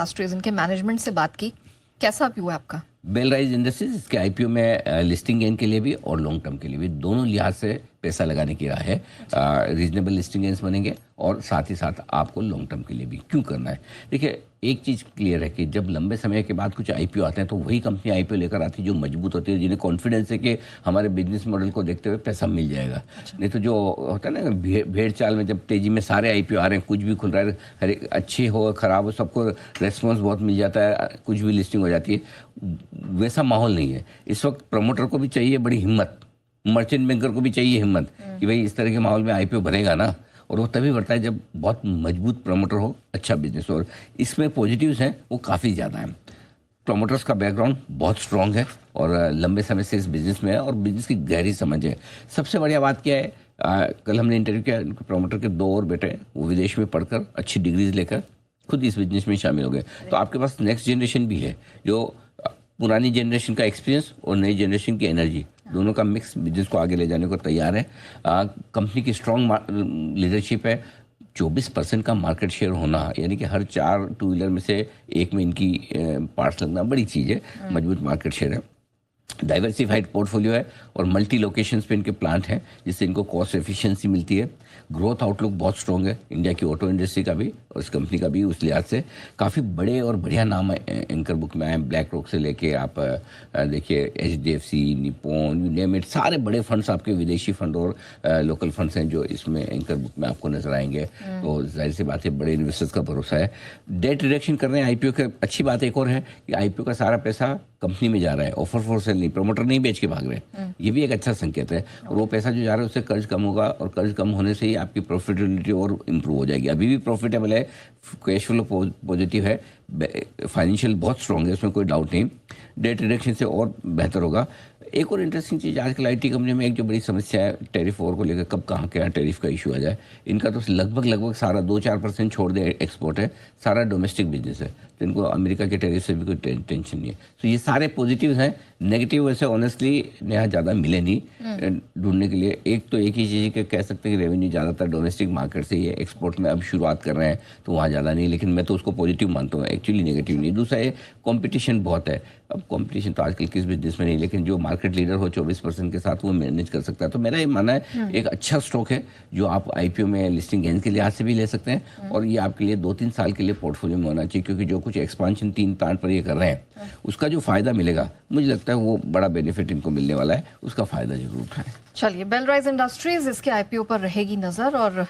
Industries इनके management से बात की, कैसा व्यू है आपका? बेलराइज इंडस्ट्रीज इसके आईपीओ में लिस्टिंग गेन के लिए भी और लॉन्ग टर्म के लिए भी दोनों लिहाज से पैसा लगाने की राह है। रीजनेबल लिस्टिंग गेन्स बनेंगे और साथ ही साथ आपको लॉन्ग टर्म के लिए भी क्यों करना है। देखिए, एक चीज़ क्लियर है कि जब लंबे समय के बाद कुछ आईपीओ आते हैं तो वही कंपनी आईपीओ लेकर आती है जो मजबूत होती है, जिन्हें कॉन्फिडेंस है कि हमारे बिजनेस मॉडल को देखते हुए पैसा मिल जाएगा। नहीं तो जो होता है ना भेड़ चाल में, जब तेजी में सारे आईपीओ आ रहे हैं, कुछ भी खुल रहा है, हर एक अच्छे हो खराब हो सबको रेस्पॉन्स बहुत मिल जाता है, कुछ भी लिस्टिंग हो जाती है, वैसा माहौल नहीं है। इस वक्त प्रमोटर को भी चाहिए बड़ी हिम्मत, मर्चेंट बैंकर को भी चाहिए हिम्मत कि भाई इस तरह के माहौल में आईपीओ बनेगा ना, और वो तभी बढ़ता है जब बहुत मजबूत प्रमोटर हो, अच्छा बिजनेस हो। और इसमें पॉजिटिव्स हैं वो काफ़ी ज़्यादा हैं। प्रमोटर्स का बैकग्राउंड बहुत स्ट्रांग है और लंबे समय से इस बिज़नेस में है और बिज़नेस की गहरी समझ है। सबसे बढ़िया बात क्या है, कल हमने इंटरव्यू किया, प्रमोटर के 2 और बेटे वो विदेश में पढ़कर अच्छी डिग्रीज लेकर खुद इस बिजनेस में शामिल हो गए। तो आपके पास नेक्स्ट जनरेशन भी है जो पुरानी जनरेशन का एक्सपीरियंस और नई जनरेशन की एनर्जी दोनों का मिक्स बिजनेस को आगे ले जाने को तैयार है। कंपनी की स्ट्रांग लीडरशिप है। 24% का मार्केट शेयर होना, यानी कि हर 4 टू व्हीलर में से एक में इनकी पार्ट्स लगना बड़ी चीज़ है। मजबूत मार्केट शेयर है, डाइवर्सिफाइड पोर्टफोलियो है और मल्टी लोकेशंस पे इनके प्लांट हैं जिससे इनको कॉस्ट एफिशिएंसी मिलती है। ग्रोथ आउटलुक बहुत स्ट्रॉन्ग है इंडिया की ऑटो इंडस्ट्री का भी और इस कंपनी का भी। उस लिहाज से काफ़ी बड़े और बढ़िया नाम एंकर बुक में आए हैं। ब्लैक रॉक से लेके आप देखिए HDFC, Nippon, you name it, सारे बड़े फंड्स आपके विदेशी फंड और लोकल फंड्स हैं जो इसमें एंकर बुक में आपको नजर आएंगे। तो जाहिर सी बात है बड़े इन्वेस्टर्स का भरोसा है। डेट रिडक्शन कर रहे हैं आईपीओ के। अच्छी बात एक और है कि आईपीओ का सारा पैसा कंपनी में जा रहा है, ऑफर फॉर सेल नहीं, प्रमोटर नहीं बेच के भाग रहे हैं। ये भी एक अच्छा संकेत है। और वो पैसा जो जा रहा है उससे कर्ज कम होगा और कर्ज कम होने से ही आपकी प्रॉफिटेबिलिटी और इम्प्रूव हो जाएगी। अभी भी प्रॉफिटेबल है, कैश फ्लो पॉजिटिव है, फाइनेंशियल बहुत स्ट्रांग है, उसमें कोई डाउट नहीं। डेट रिडक्शन से और बेहतर होगा। एक और इंटरेस्टिंग चीज़, आजकल आईटी कंपनी में एक जो बड़ी समस्या है टैरिफ वॉर को लेकर, कब कहाँ क्या टैरिफ का इशू आ जाए। इनका तो लगभग सारा 2-4% छोड़ दे एक्सपोर्ट है, सारा डोमेस्टिक बिजनेस है, तो इनको अमेरिका के टैरिफ से भी कोई टेंशन नहीं है। तो ये सारे पॉजिटिव हैं। नेगेटिव वैसे ऑनेस्टली यहाँ ज़्यादा मिले नहीं ढूंढने के लिए। एक तो एक ही चीज़ के कह सकते हैं कि रेवेन्यू ज़्यादातर डोमेस्टिक मार्केट से ही है, एक्सपोर्ट में अब शुरुआत कर रहे हैं तो वहाँ ज़्यादा नहीं, लेकिन मैं तो उसको पॉजिटिव मानता हूँ, एक्चुअली नेगेटिव नहीं। दूसरा है कंपटीशन बहुत है। अब कंपटीशन तो आजकल किस बिजनेस में नहीं, लेकिन जो मार्केट लीडर हो 24% के साथ वो मैनेज कर सकता है। तो मेरा ये मानना है एक अच्छा स्टॉक है जो आप आईपीओ में लिस्टिंग गेन के लिहाज से भी ले सकते हैं और ये आपके लिए 2-3 साल के लिए पोर्टफोलियो में होना चाहिए, क्योंकि जो कुछ एक्सपांशन 3 प्लांट पर ये कर रहे हैं उसका जो फायदा मिलेगा, मुझे लगता है वो बड़ा बेनिफिट इनको मिलने वाला है, उसका फायदा जरूर उठाएं। चलिए, बेलराइज इंडस्ट्रीज इसके आईपीओ पर रहेगी नजर। और